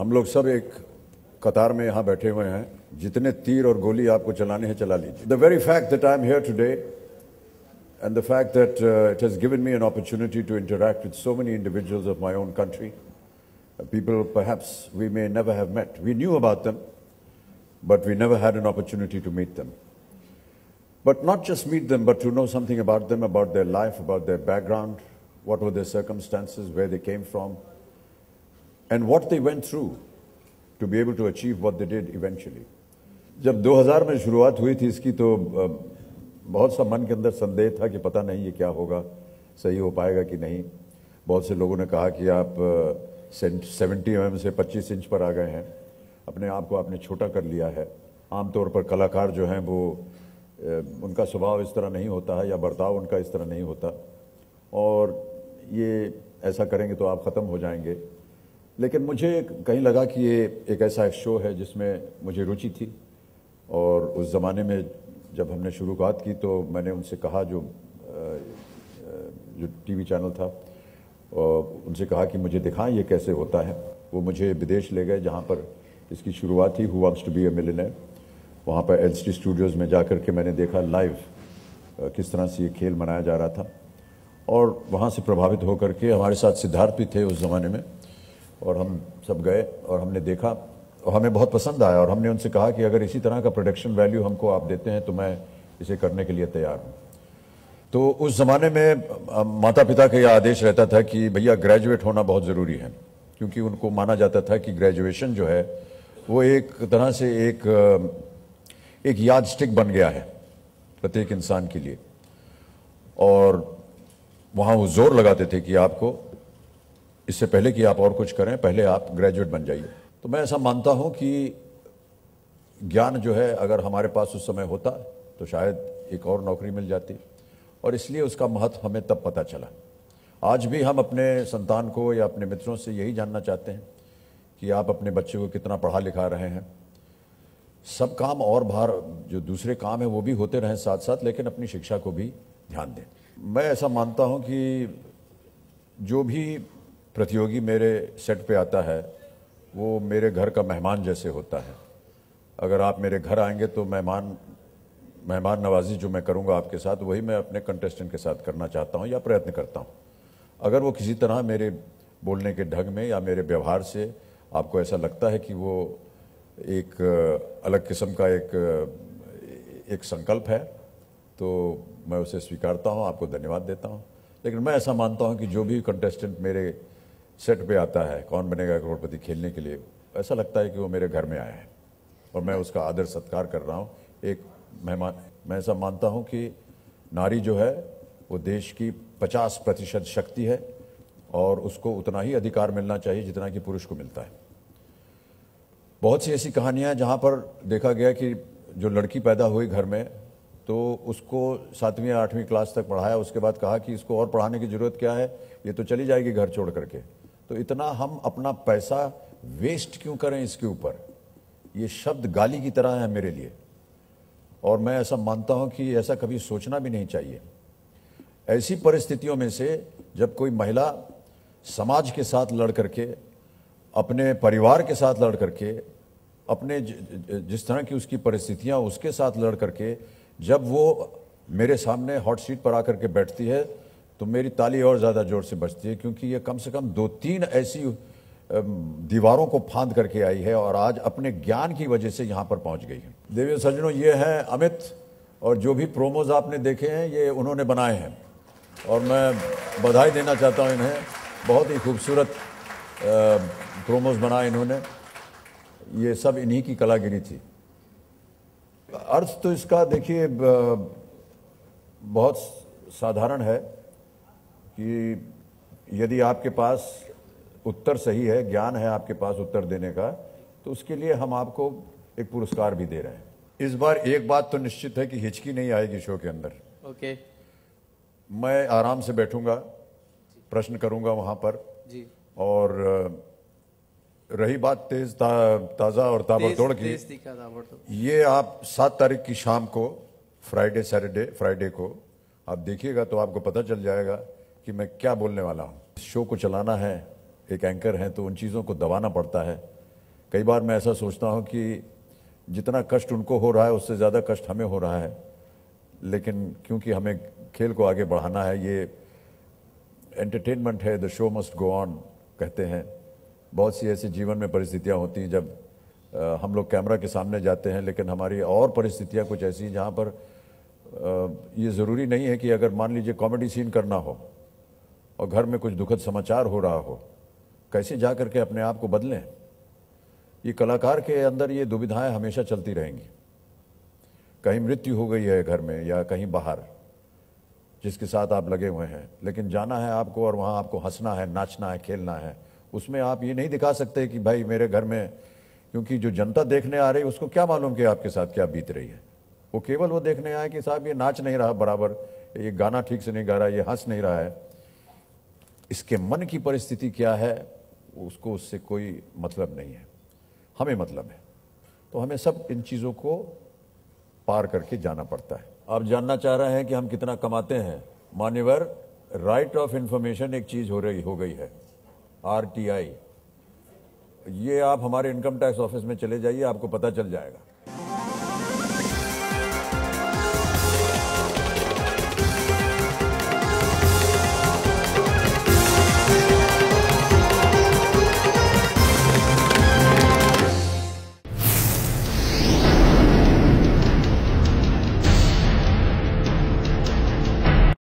हम लोग सब एक कतार में यहाँ बैठे हुए हैं, जितने तीर और गोली आपको चलाने हैं चला लीजिए. The very fact that I'm here today and the fact that it has given me an opportunity to interact with so many individuals of my own country, people perhaps we may never have met. We knew about them, but we never had an opportunity to meet them. But not just meet them, but to know something about them, about their life, about their background, what were their circumstances, where they came from, and what they went through to be able to achieve what they did eventually. जब 2000 में शुरुआत हुई थी इसकी तो बहुत सा मन के अंदर संदेह था कि पता नहीं ये क्या होगा, सही हो पाएगा कि नहीं. बहुत से लोगों ने कहा कि आप 70 mm से 25 इंच पर आ गए हैं, अपने आप को आपने छोटा कर लिया है. आमतौर पर कलाकार जो हैं वो उनका स्वभाव इस तरह नहीं होता है या बर्ताव उनका इस तरह नहीं होता, और ये ऐसा करेंगे तो आप ख़त्म हो जाएंगे. लेकिन मुझे कहीं लगा कि ये एक ऐसा शो है जिसमें मुझे रुचि थी, और उस ज़माने में जब हमने शुरुआत की तो मैंने उनसे कहा, जो टीवी चैनल था, और उनसे कहा कि मुझे दिखाएं ये कैसे होता है. वो मुझे विदेश ले गए जहाँ पर इसकी शुरुआत थी, who wants to be a millionaire. वहाँ पर एलसीडी स्टूडियोज़ में जाकर के मैंने देखा लाइव किस तरह से ये खेल मनाया जा रहा था, और वहाँ से प्रभावित होकर के हमारे साथ सिद्धार्थ भी थे उस ज़माने में, और हम सब गए और हमने देखा और हमें बहुत पसंद आया. और हमने उनसे कहा कि अगर इसी तरह का प्रोडक्शन वैल्यू हमको आप देते हैं तो मैं इसे करने के लिए तैयार हूँ. तो उस ज़माने में माता पिता का यह आदेश रहता था कि भैया ग्रेजुएट होना बहुत ज़रूरी है, क्योंकि उनको माना जाता था कि ग्रेजुएशन जो है वो एक तरह से एक याद स्टिक बन गया है प्रत्येक इंसान के लिए. और वहाँ वो जोर लगाते थे कि आपको इससे पहले कि आप और कुछ करें, पहले आप ग्रेजुएट बन जाइए. तो मैं ऐसा मानता हूँ कि ज्ञान जो है अगर हमारे पास उस समय होता तो शायद एक और नौकरी मिल जाती, और इसलिए उसका महत्व हमें तब पता चला. आज भी हम अपने संतान को या अपने मित्रों से यही जानना चाहते हैं कि आप अपने बच्चे को कितना पढ़ा लिखा रहे हैं. सब काम और बाहर जो दूसरे काम है वो भी होते रहें साथ साथ, लेकिन अपनी शिक्षा को भी ध्यान दें. मैं ऐसा मानता हूँ कि जो भी प्रतियोगी मेरे सेट पे आता है वो मेरे घर का मेहमान जैसे होता है. अगर आप मेरे घर आएंगे तो मेहमान नवाजी जो मैं करूंगा आपके साथ, वही मैं अपने कंटेस्टेंट के साथ करना चाहता हूं या प्रयत्न करता हूं. अगर वो किसी तरह मेरे बोलने के ढंग में या मेरे व्यवहार से आपको ऐसा लगता है कि वो एक अलग किस्म का एक संकल्प है, तो मैं उसे स्वीकारता हूं, आपको धन्यवाद देता हूं. लेकिन मैं ऐसा मानता हूं कि जो भी कंटेस्टेंट मेरे सेट पे आता है कौन बनेगा करोड़पति खेलने के लिए, ऐसा लगता है कि वो मेरे घर में आया है और मैं उसका आदर सत्कार कर रहा हूं, एक मेहमान. मैं ऐसा मानता हूं कि नारी जो है वो देश की 50% शक्ति है, और उसको उतना ही अधिकार मिलना चाहिए जितना कि पुरुष को मिलता है. बहुत सी ऐसी कहानियां हैं जहां पर देखा गया कि जो लड़की पैदा हुई घर में तो उसको 7वीं या 8वीं क्लास तक पढ़ाया, उसके बाद कहा कि इसको और पढ़ाने की ज़रूरत क्या है, ये तो चली जाएगी घर छोड़ करके. तो इतना हम अपना पैसा वेस्ट क्यों करें इसके ऊपर. ये शब्द गाली की तरह है मेरे लिए, और मैं ऐसा मानता हूं कि ऐसा कभी सोचना भी नहीं चाहिए. ऐसी परिस्थितियों में से जब कोई महिला समाज के साथ लड़ करके, अपने परिवार के साथ लड़ करके, अपने जिस तरह की उसकी परिस्थितियां उसके साथ लड़ करके जब वो मेरे सामने हॉट सीट पर आकर के बैठती है तो मेरी ताली और ज़्यादा जोर से बजती है, क्योंकि ये कम से कम 2-3 ऐसी दीवारों को फांद करके आई है और आज अपने ज्ञान की वजह से यहाँ पर पहुँच गई है. देवियों सज्जनों, ये हैं अमित, और जो भी प्रोमोज आपने देखे हैं ये उन्होंने बनाए हैं, और मैं बधाई देना चाहता हूँ इन्हें. बहुत ही खूबसूरत प्रोमोज बनाए इन्होंने, ये सब इन्हीं की कलागिरी थी. अर्थ तो इसका देखिए बहुत साधारण है कि यदि आपके पास उत्तर सही है, ज्ञान है आपके पास उत्तर देने का, तो उसके लिए हम आपको एक पुरस्कार भी दे रहे हैं. इस बार एक बात तो निश्चित है कि हिचकी नहीं आएगी शो के अंदर. ओके. मैं आराम से बैठूंगा, प्रश्न करूंगा वहां पर जी. और रही बात ताज़ा और ताबड़तोड़ की, ये आप 7 तारीख की शाम को फ्राइडे को आप देखिएगा तो आपको पता चल जाएगा कि मैं क्या बोलने वाला हूँ. शो को चलाना है, एक एंकर हैं तो उन चीज़ों को दबाना पड़ता है कई बार मैं ऐसा सोचता हूँ कि जितना कष्ट उनको हो रहा है उससे ज़्यादा कष्ट हमें हो रहा है, लेकिन क्योंकि हमें खेल को आगे बढ़ाना है, ये एंटरटेनमेंट है, the show must go on कहते हैं। बहुत सी ऐसी जीवन में परिस्थितियाँ होती हैं जब हम लोग कैमरा के सामने जाते हैं, लेकिन हमारी और परिस्थितियाँ कुछ ऐसी हैं जहाँ पर ये ज़रूरी नहीं है कि अगर मान लीजिए कॉमेडी सीन करना हो और घर में कुछ दुखद समाचार हो रहा हो, कैसे जा करके अपने आप को बदलें। ये कलाकार के अंदर ये दुविधाएं हमेशा चलती रहेंगी। कहीं मृत्यु हो गई है घर में या कहीं बाहर जिसके साथ आप लगे हुए हैं, लेकिन जाना है आपको और वहाँ आपको हंसना है, नाचना है, खेलना है। उसमें आप ये नहीं दिखा सकते कि भाई मेरे घर में, क्योंकि जो जनता देखने आ रही है उसको क्या मालूम कि आपके साथ क्या बीत रही है। वो केवल वो देखने आए कि साहब ये नाच नहीं रहा बराबर, ये गाना ठीक से नहीं गा रहा, ये हंस नहीं रहा है। इसके मन की परिस्थिति क्या है उसको उससे कोई मतलब नहीं है, हमें मतलब है। तो हमें सब इन चीज़ों को पार करके जाना पड़ता है। आप जानना चाह रहे हैं कि हम कितना कमाते हैं। मान्यवर, राइट ऑफ इंफॉर्मेशन एक चीज़ हो गई है, RTI। ये आप हमारे इनकम टैक्स ऑफिस में चले जाइए, आपको पता चल जाएगा।